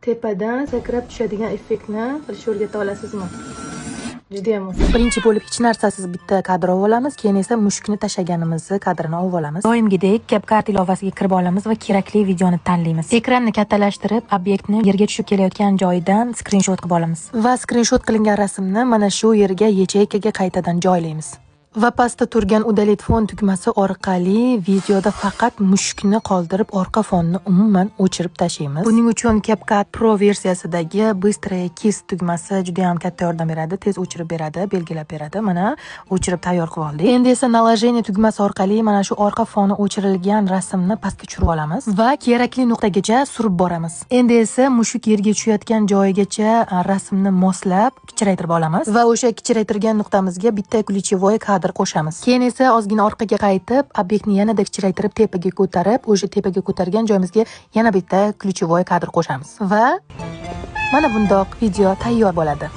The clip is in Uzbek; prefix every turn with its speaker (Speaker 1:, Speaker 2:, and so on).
Speaker 1: tepadan sakrab tushadigan effektni qilishni o'rgata olasizmi? Juda ham oson.
Speaker 2: Birinchi bo'lib hech narsasiz bitta kadr olib olamiz, keyin esa mushukni tashlaganimizni kadrini olib olamiz. Doimgidek CapCut ilovasiga kirib olamiz va kerakli videoni tanlaymiz. Ekranni kattalashtirib, obyektni yerga tushib kelayotgan joyidan skrinshot qilib olamiz. Va skrinshot qilingan rasmni mana shu yerga yacheykaga qaytadan joylaymiz. Va pastda turgan udalить fon tugmasi orqali videoda faqat mushukni qoldirib, orqa fonni umuman o'chirib tashlaymiz. Buning uchun CapCut Pro versiyasidagi Быстрая Kiss tugmasi juda ham katta yordam beradi, tez o'chirib beradi, belgilab beradi. Mana o'chirib tayyor qilib oldik. Endi esa наложение tugmasi orqali mana shu orqa foni o'chirilgan rasmni pastga tushirib olamiz va kerakli nuqtagacha surib boramiz. Endi esa mushuk yerga tushayotgan joyigacha rasmni moslab kichraytirib olamiz va o'sha kichraytirgan nuqtamizga bitta ключевой kadr qo'shamiz. Keyin esa ozgina orqaga qaytib, obyektni yanada kichraytirib tepaga ko'tarib, o'sha tepaga ko'targan joyimizga yana bitta ключевой kadr qo'shamiz. Va mana bundoq video tayyor bo'ladi.